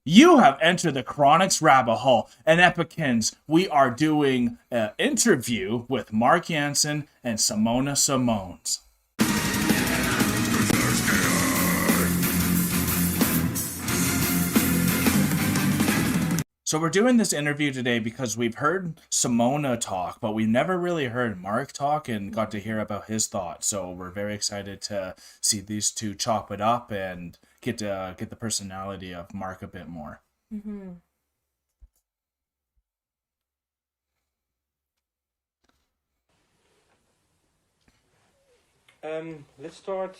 You have entered the Chronics rabbit hole, and Epicans, we are doing an interview with Mark Jansen and Simone. So we're doing this interview today because we've heard Simone talk, but we've never really heard Mark talk and got to hear about his thoughts. So we're very excited to see these two chop it up and get the personality of Mark a bit more. Mm-hmm. Let's start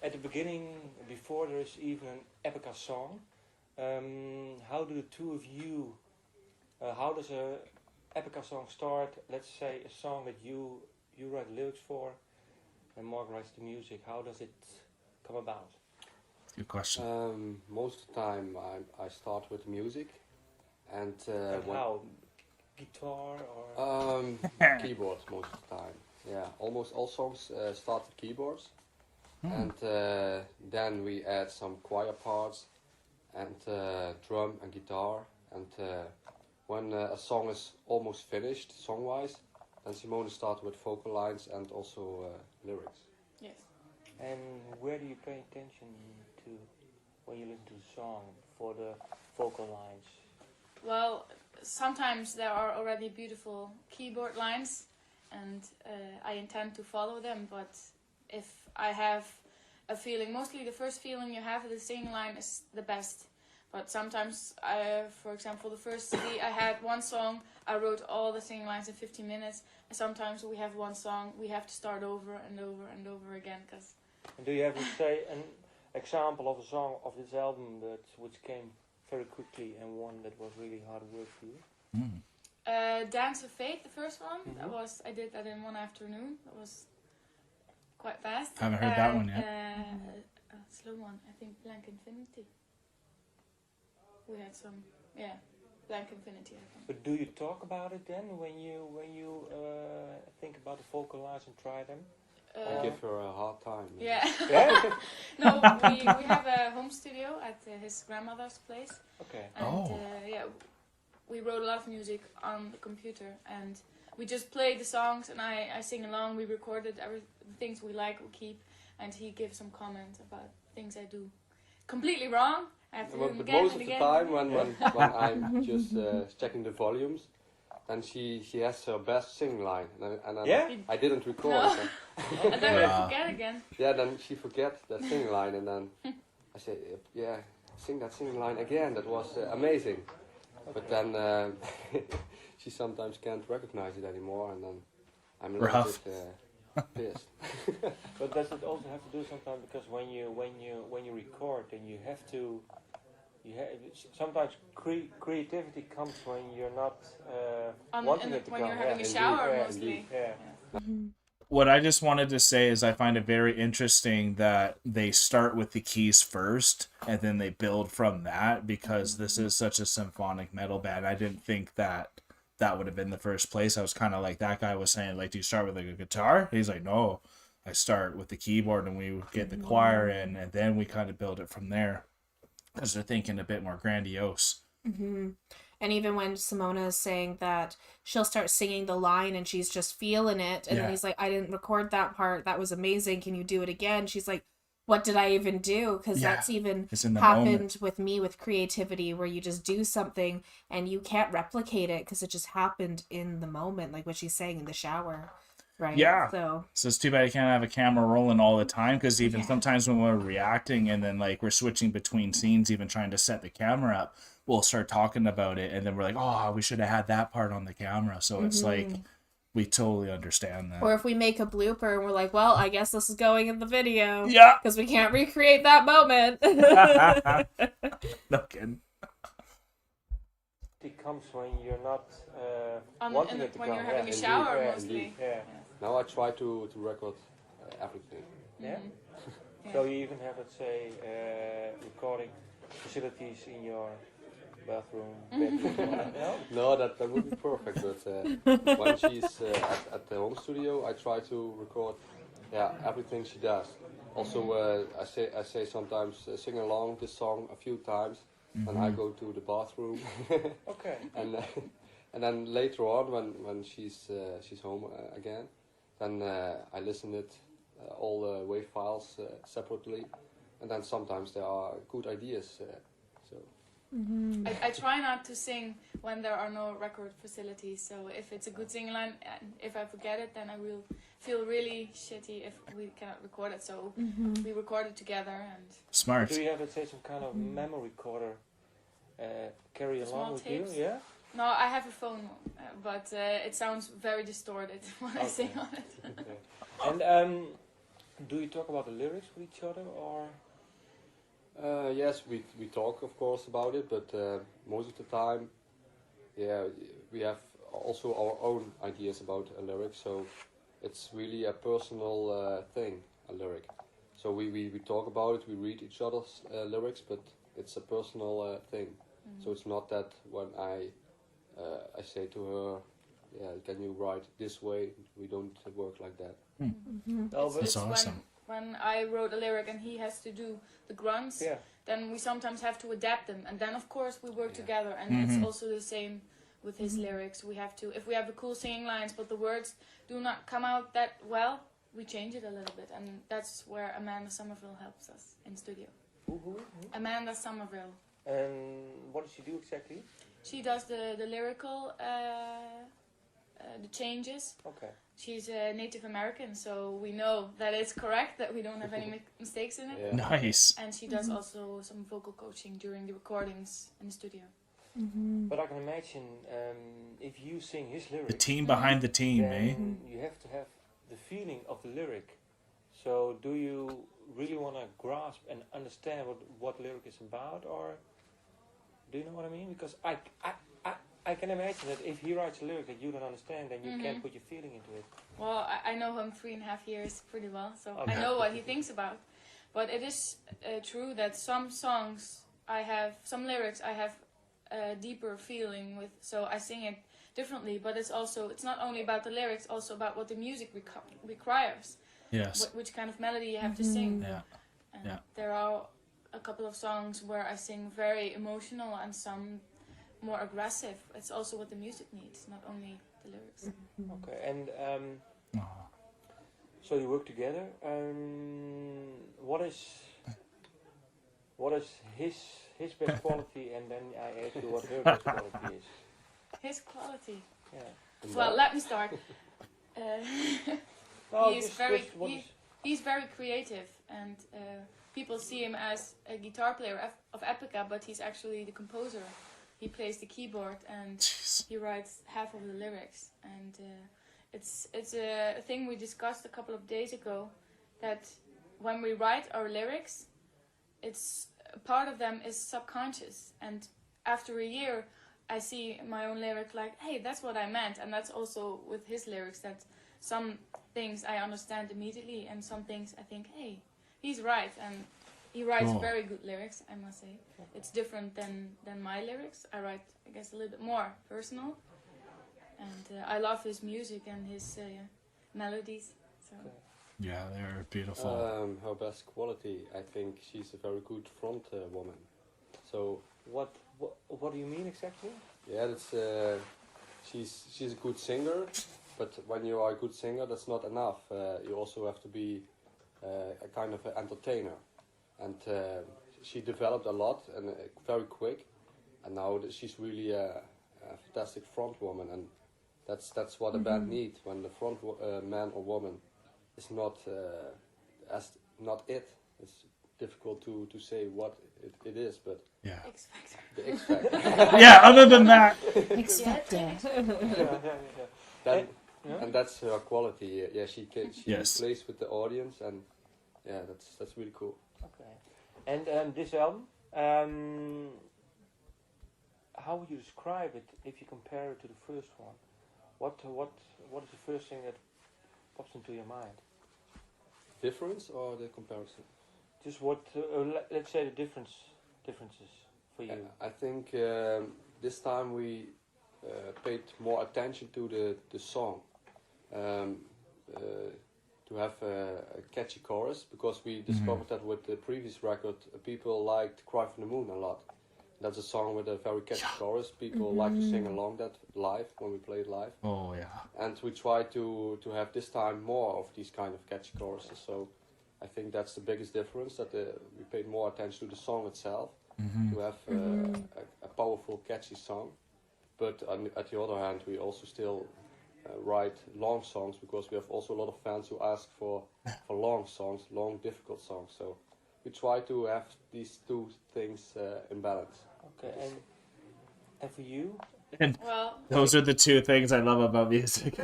at the beginning, before there is even an Epica song. How do the two of you, how does a Epica song start? Let's say a song that you write lyrics for and Mark writes the music. How does it come about? Good question. Most of the time I start with music and how? Guitar or? Keyboards most of the time. Yeah, almost all songs start with keyboards. And then we add some choir parts and drum and guitar. And when a song is almost finished song-wise, then Simone starts with vocal lines and also lyrics. Yes. And where do you pay attention to when you listen to a song for the vocal lines? Well, sometimes there are already beautiful keyboard lines, and I intend to follow them, but if I have a feeling, mostly the first feeling you have with the singing line is the best. But sometimes, for example, the first CD, I had one song, I wrote all the singing lines in 15 minutes, and sometimes we have one song, we have to start over and over and over again. And do you have, say, an example of a song of this album which came very quickly and one that was really hard work for you? Dance of Fate, the first one, Mm-hmm. I did that in one afternoon. That was quite fast. Haven't heard that one yet. A slow one, I think Blank Infinity. We had some, Blank Infinity, I think. But do you talk about it then when you think about the vocal lines and try them? I give her a hard time. Yeah. Yeah? No, we have a home studio at his grandmother's place. Okay. And we wrote a lot of music on the computer, and we just played the songs, and I sing along. We recorded the things we like, we keep, and he gives some comment about things I do completely wrong. I have to do them But again most and of the again. time when I'm just checking the volumes, then she has her best singing line, and I didn't record No. it. And then we forget again. Yeah, then she forgets that singing line, and then I say, sing that singing line again. That was amazing. Okay. But then she sometimes can't recognize it anymore, and then I'm a little bit pissed. But does it also have to do sometimes because when you record, then you have to. Sometimes creativity comes when you're not wanting it to when come. you're having a shower, mostly. Yeah. What I just wanted to say is I find it very interesting that they start with the keys first and then they build from that, because this is such a symphonic metal band. I didn't think that would have been the first place. I was kind of like that guy was saying, like, do you start with like a guitar? He's like, no, I start with the keyboard and we get the choir in, and then we kind of build it from there, because they're thinking a bit more grandiose. Mm-hmm. And even when Simona is saying that she'll start singing the line and she's just feeling it, and then he's like, I didn't record that part, that was amazing, can you do it again? She's like, what did I even do? Because that's even happened with me with creativity, where you just do something and you can't replicate it because it just happened in the moment, like what she's saying in the shower. Right. Yeah. So it's too bad you can't have a camera rolling all the time, because even sometimes when we're reacting and then like we're switching between scenes, even trying to set the camera up, we'll start talking about it and then we're like, oh, we should have had that part on the camera. So it's like, we totally understand that. Or if we make a blooper and we're like, well, I guess this is going in the video. Yeah. Because we can't recreate that moment. No kidding. It comes when you're not When wanting it to come. you're having a shower, mostly. Yeah. Now I try to record everything. Yeah. So you even have, let's say, recording facilities in your bathroom, bedroom. No, that would be perfect. But when she's at the home studio, I try to record everything she does. Also, I say sometimes sing along this song a few times, and I go to the bathroom. Okay. And then later on, when she's home again, then I listen it all the WAV files separately, and then sometimes there are good ideas. So I try not to sing when there are no record facilities. So if it's a good singing line, if I forget it, then I will feel really shitty if we cannot record it. So we record it together. And Smart. Do you have, let's say, some kind of memory recorder carry Small along with tapes? you? Yeah. no, I have a phone, but it sounds very distorted when I sing Okay. on it. Okay. And do you talk about the lyrics with each other, or? yes, we talk of course about it, but most of the time, yeah, we have also our own ideas about a lyric. So it's really a personal thing, a lyric. So we talk about it, we read each other's lyrics, but it's a personal thing. So it's not that when I say to her, yeah, can you write this way? We don't work like that. No, but That's awesome. When I wrote a lyric and he has to do the grunts, yeah. then we sometimes have to adapt them, and then of course we work Yeah. together. And it's also the same with his lyrics. We have to, if we have the cool singing lines, but the words do not come out that well, we change it a little bit, and that's where Amanda Somerville helps us in studio. Who? Amanda Somerville. And what does she do exactly? She does the lyrical, the changes. Okay. She's a Native American, so we know that it's correct, that we don't have any mistakes in it. Yeah. Nice. And she does also some vocal coaching during the recordings in the studio. But I can imagine if you sing his lyric, The team behind the team, eh? then you have to have the feeling of the lyric. So do you really want to grasp and understand what lyric is about, or do you know what I mean? Because I can imagine that if he writes a lyric that you don't understand, then you can't put your feeling into it. Well, I know him 3.5 years pretty well, so Okay. I know what he thinks about. But it is true that some songs some lyrics I have a deeper feeling with, so I sing it differently. But it's not only about the lyrics, also about what the music requires. Yes. Which kind of melody you have to sing. Yeah. And Yeah. there are a couple of songs where I sing very emotional and some more aggressive. It's also what the music needs, not only the lyrics. Okay, and Aw. so you work together. What is his best quality, and then I ask you what her best quality is. His quality. Yeah. Well, let me start. No, He's he's very creative, and people see him as a guitar player of Epica, but he's actually the composer. He plays the keyboard and Jeez. he writes half of the lyrics. And it's a thing we discussed a couple of days ago, that when we write our lyrics, it's part of them is subconscious. And after a year, I see my own lyric like, hey, that's what I meant. And that's also with his lyrics, that some things I understand immediately, and some things I think, hey, he's right. And he writes Cool. very good lyrics, I must say. It's different than my lyrics. I write, I guess, a little bit more personal. And I love his music and his melodies. So. Yeah, they're beautiful. Her best quality, I think she's a very good front woman. So What do you mean exactly? yeah, that's she's a good singer, but when you are a good singer, that's not enough. You also have to be a kind of an entertainer, and she developed a lot and very quick, and now she's really a fantastic front woman, and that's what a band needs when the front man or woman is not not it. It's difficult to say what it is, but Yeah. X Factor. the X factor. Yeah, other than that. Expected. Then, Yeah. and that's her quality. Yeah, she Yes. plays with the audience, and yeah, that's really cool. Okay. And this album, how would you describe it if you compare it to the first one? What is the first thing that pops into your mind? Difference or the comparison? Just what? Let's say the differences for you. I think this time we paid more attention to the song, to have a catchy chorus, because we discovered that with the previous record, people liked "Cry from the Moon" a lot, That's a song with a very catchy chorus. People like to sing along that live when we play it live. Oh yeah. And we try to have this time more of these kind of catchy choruses. So I think that's the biggest difference, that we paid more attention to the song itself, to have a powerful, catchy song. But at the other hand, we also still write long songs, because we have also a lot of fans who ask for long songs, long, difficult songs. So we try to have these two things in balance. Okay, and for you? And Well, those are the two things I love about music.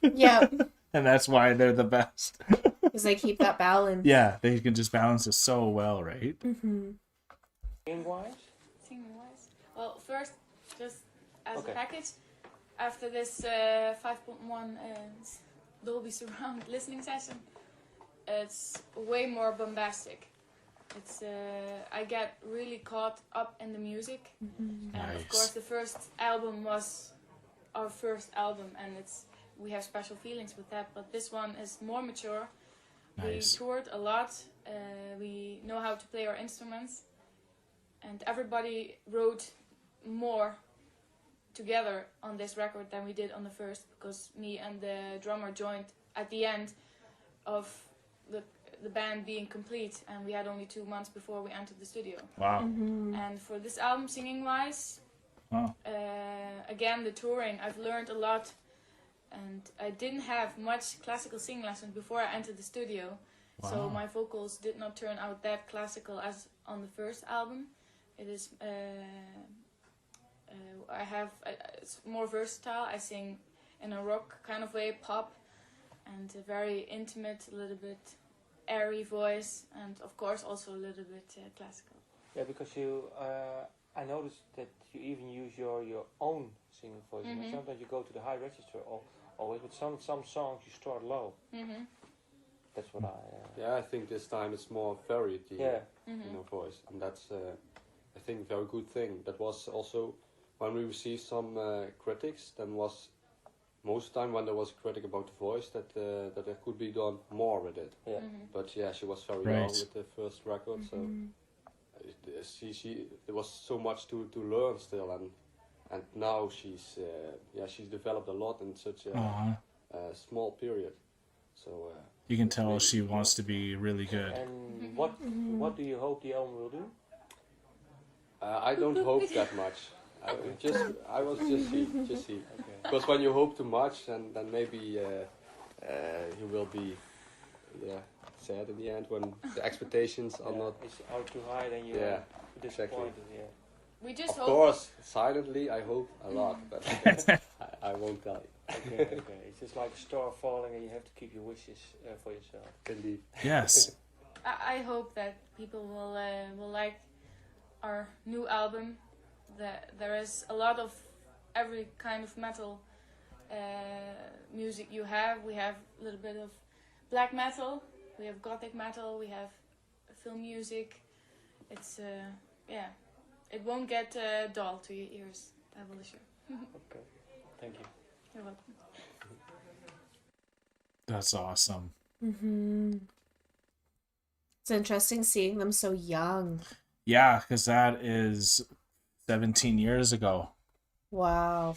Yeah, And that's why they're the best. because they keep that balance. Yeah, they can just balance it so well, right? Singing-wise? singing-wise. Well, first, just as Okay. a package, after this 5.1 Dolby Surround listening session, it's way more bombastic. It's I get really caught up in the music, and Nice. of course the first album was our first album, and we have special feelings with that. But this one is more mature. Nice. We toured a lot. We know how to play our instruments, and everybody wrote more together on this record than we did on the first, because me and the drummer joined at the end of the band being complete, and we had only 2 months before we entered the studio. Wow. And for this album, singing wise, Wow. again, the touring, I've learned a lot, and I didn't have much classical singing lessons before I entered the studio. So Wow. my vocals did not turn out that classical as on the first album. It is it's more versatile. I sing in a rock kind of way, pop, and a very intimate, a little bit airy voice, and of course also a little bit classical. Yeah, because I noticed that you even use your own singing voice. Mhm. Sometimes you go to the high register, always, but some songs you start low. Mm-hmm. That's what I... Yeah, I think this time it's more varied Yeah. Mm-hmm. in our voice, and that's I think a very good thing. That was also when we received some critics. Then was most of the time when there was a critic about the voice that there could be done more with it. Yeah. Mm-hmm. But yeah, she was very Right. young with the first record, so she there was so much to learn still, and now she's developed a lot in such a Uh-huh. small period. So You can it's tell really she cool. wants to be really good. And what do you hope the album will do? I don't hope that much. I was just see. Okay. Because when you hope too much, then maybe you will be sad in the end when the expectations are not. It's out too high, then you Yeah, are disappointed. Yeah. We just Of hope. course, silently I hope a lot, but I won't tell you. Okay. It's just like a star falling, and you have to keep your wishes for yourself. Indeed. Yes. I hope that people will like our new album. There is a lot of every kind of metal music you have. We have a little bit of black metal, we have gothic metal, we have film music. It's it won't get dull to your ears, I will assure. Okay. Thank you. You're welcome. That's awesome. It's interesting seeing them so young. Yeah, because that is 17 years ago. Wow.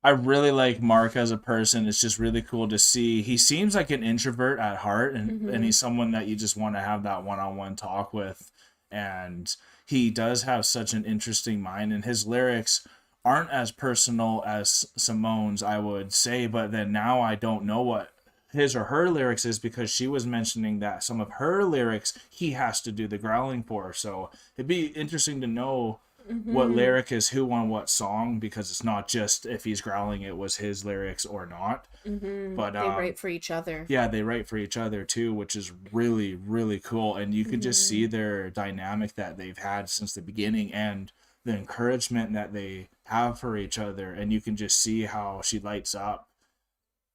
I really like Mark as a person. It's just really cool to see. He seems like an introvert at heart, and he's someone that you just want to have that one-on-one talk with. And he does have such an interesting mind, and his lyrics aren't as personal as Simone's, I would say. But then now I don't know what his or her lyrics is, because she was mentioning that some of her lyrics he has to do the growling for. So it'd be interesting to know what lyric is who on what song, because it's not just if he's growling it was his lyrics or not. But They write for each other. yeah, they write for each other too, which is really, really cool. And you can just see their dynamic that they've had since the beginning, and the encouragement that they have for each other. And you can just see how she lights up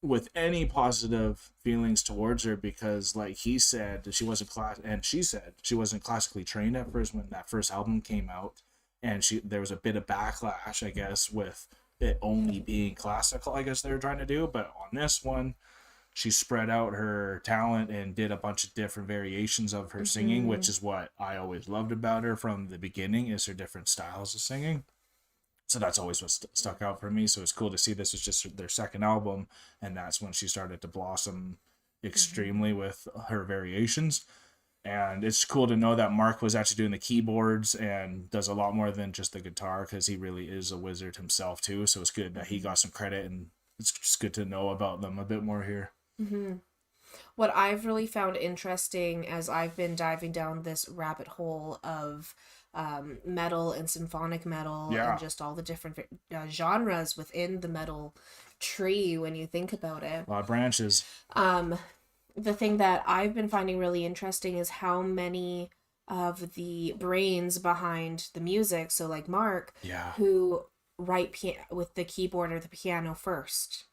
with any positive feelings towards her, because like he said, she wasn't she said she wasn't classically trained at first when that first album came out, and there was a bit of backlash, I guess, with it only being classical, I guess they were trying to do. But on this one, she spread out her talent and did a bunch of different variations of her singing, which is what I always loved about her from the beginning, is her different styles of singing. So that's always what stuck out for me. So it's cool to see this was just their second album, and that's when she started to blossom extremely with her variations. And it's cool to know that Mark was actually doing the keyboards and does a lot more than just the guitar, because he really is a wizard himself too. So it's good that he got some credit, and it's just good to know about them a bit more here. What I've really found interesting as I've been diving down this rabbit hole of metal and symphonic metal and just all the different genres within the metal tree, when you think about it. A lot of branches. The thing that I've been finding really interesting is how many of the brains behind the music, so like Mark, who write with the keyboard or the piano first.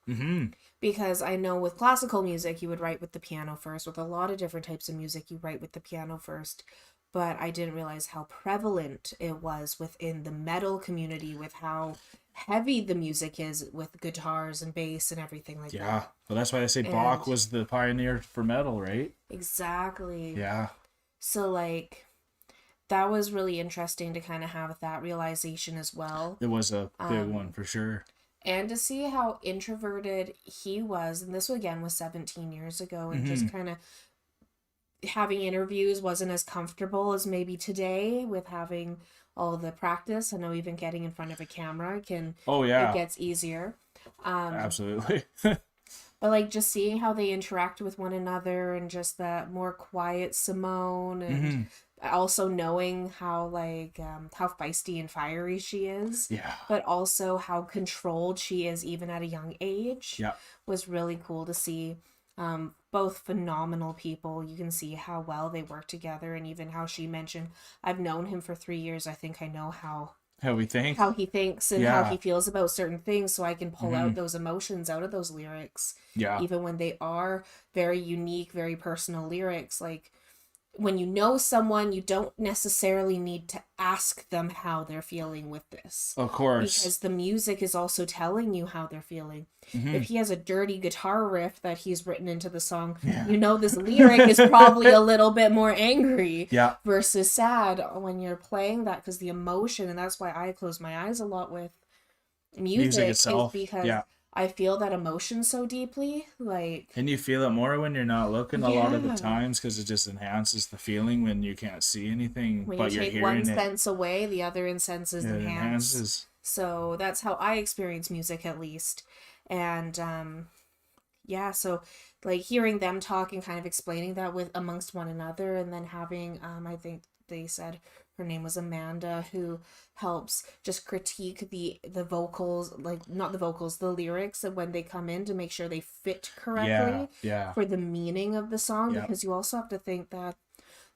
Because I know with classical music, you would write with the piano first. With a lot of different types of music, you write with the piano first. But I didn't realize how prevalent it was within the metal community, with how heavy the music is with guitars and bass and everything like that. Yeah, well, that's why I say Bach was the pioneer for metal, right? Exactly. Yeah. So, like, that was really interesting to kind of have that realization as well. It was a big one for sure. And to see how introverted he was, and this again was 17 years ago, and just kind of having interviews wasn't as comfortable as maybe today with having all the practice. I know even getting in front of a camera it gets easier. Absolutely. But like just seeing how they interact with one another, and just that more quiet Simone, and also knowing how how feisty and fiery she is, but also how controlled she is even at a young age, was really cool to see. Both phenomenal people. You can see how well they work together, and even how she mentioned, I've known him for 3 years. I think I know how he thinks and how he feels about certain things, so I can pull out those emotions out of those lyrics. Even when they are very unique, very personal lyrics. Like, when you know someone, you don't necessarily need to ask them how they're feeling with this. Of course. Because the music is also telling you how they're feeling. If he has a dirty guitar riff that he's written into the song, you know this lyric is probably a little bit more angry versus sad when you're playing that, because the emotion, and that's why I close my eyes a lot with music itself. Is because I feel that emotion so deeply, like... And you feel it more when you're not looking a lot of the times, because it just enhances the feeling when you can't see anything, when but you you're take hearing one it. sense away, the other sense is It enhanced. enhances. So that's how I experience music, at least. And so like hearing them talk and kind of explaining that with amongst one another, and then having I think they said her name was Amanda, who helps just critique the vocals, like not the vocals, the lyrics, and when they come in, to make sure they fit correctly for the meaning of the song. Because you also have to think that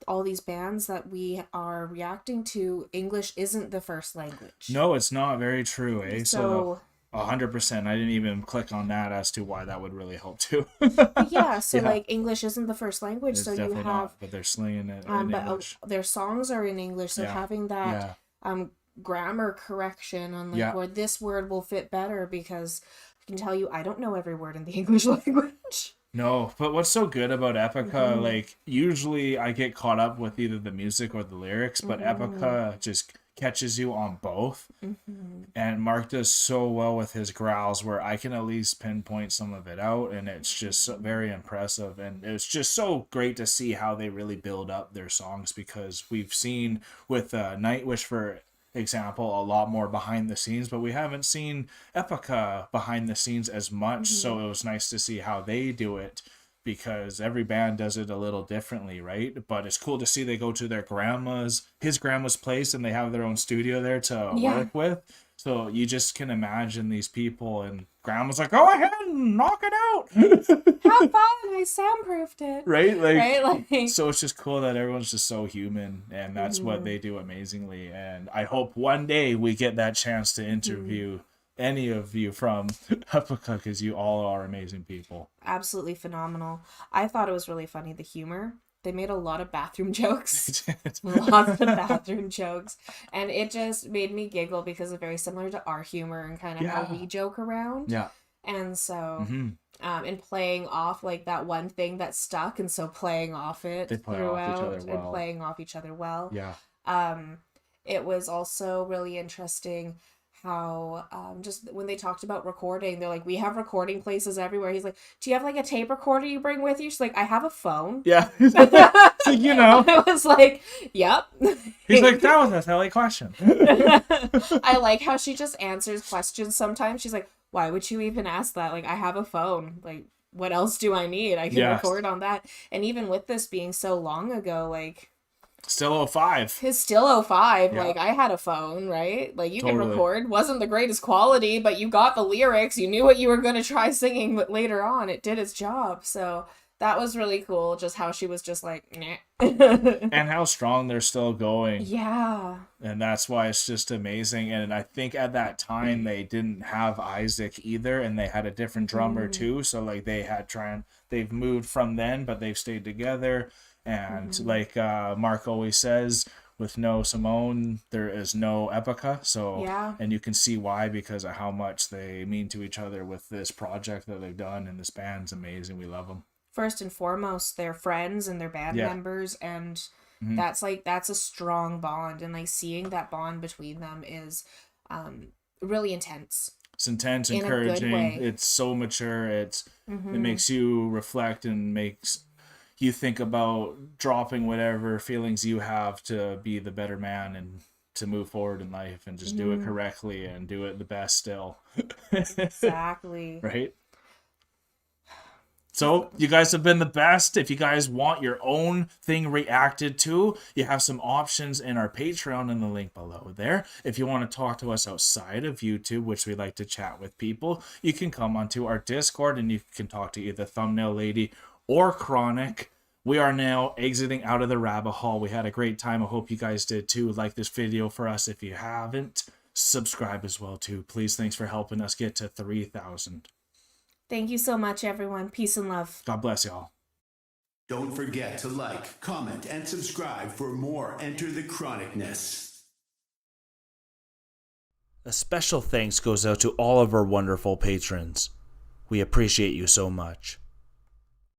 all these bands that we are reacting to, English isn't the first language. No, it's not. Very true, eh? So 100%. I didn't even click on that as to why that would really help too. Like English isn't the first language, It's so you definitely have not, but they're slinging it in English. Their songs are in English, so having that grammar correction on where this word will fit better, because I can tell you I don't know every word in the English language. No, but what's so good about Epica, like, usually I get caught up with either the music or the lyrics, but Epica just catches you on both. And Mark does so well with his growls, where I can at least pinpoint some of it out, and it's just very impressive. And it's just so great to see how they really build up their songs, because we've seen with Nightwish, for example, a lot more behind the scenes, but we haven't seen Epica behind the scenes as much. So it was nice to see how they do it, because every band does it a little differently, right? But it's cool to see they go to his grandma's place, and they have their own studio there to work with. So you just can imagine these people, and grandma's like, go ahead and knock it out. Have fun, I soundproofed it. Right? So it's just cool that everyone's just so human, and that's what they do amazingly. And I hope one day we get that chance to interview any of you from Epica, because you all are amazing people. Absolutely phenomenal. I thought it was really funny, the humor. They made a lot of bathroom jokes. Lots of bathroom jokes. And it just made me giggle, because it's very similar to our humor and kind of how we joke around. And so and playing off like that one thing that stuck, and so playing off it They play throughout off each other well. and playing off each other well. Yeah. It was also really interesting how just when they talked about recording, they're like, we have recording places everywhere. He's like, do you have like a tape recorder you bring with you? She's like, I have a phone. Yeah. You know. I was like, yep. He's like, that was a silly question. I like how she just answers questions sometimes. She's like, why would you even ask that? Like, I have a phone. Like, what else do I need? I can record on that. And even with this being so long ago, like, Still 05. It's still 05. Yeah. Like, I had a phone, right? Like, you Totally. can record. Wasn't the greatest quality, but you got the lyrics. You knew what you were going to try singing, but later on, it did its job. So that was really cool, just how she was just like, nah. And how strong they're still going. Yeah. And that's why it's just amazing. And I think at that time, they didn't have Isaac either, and they had a different drummer too. So, like, they've moved from then, but they've stayed together. And like Mark always says, with no Simone, there is no Epica. So, and you can see why, because of how much they mean to each other with this project that they've done. And this band's amazing. We love them. First and foremost, they're friends and they're band members. And that's a strong bond. And like seeing that bond between them is really intense. It's intense, in encouraging. A good way. It's so mature. It makes you reflect and makes you think about dropping whatever feelings you have to be the better man and to move forward in life and just do it correctly and do it the best still. Exactly. Right? So, you guys have been the best. If you guys want your own thing reacted to, you have some options in our Patreon in the link below there. If you want to talk to us outside of YouTube, which we like to chat with people, you can come onto our Discord and you can talk to either Thumbnail Lady or Chronic. We are now exiting out of the rabbit hole. We had a great time. I hope you guys did too. Like this video for us. If you haven't, subscribe as well too. Please, thanks for helping us get to 3,000. Thank you so much, everyone. Peace and love. God bless y'all. Don't forget to like, comment, and subscribe for more Enter the Chronicness. A special thanks goes out to all of our wonderful patrons. We appreciate you so much.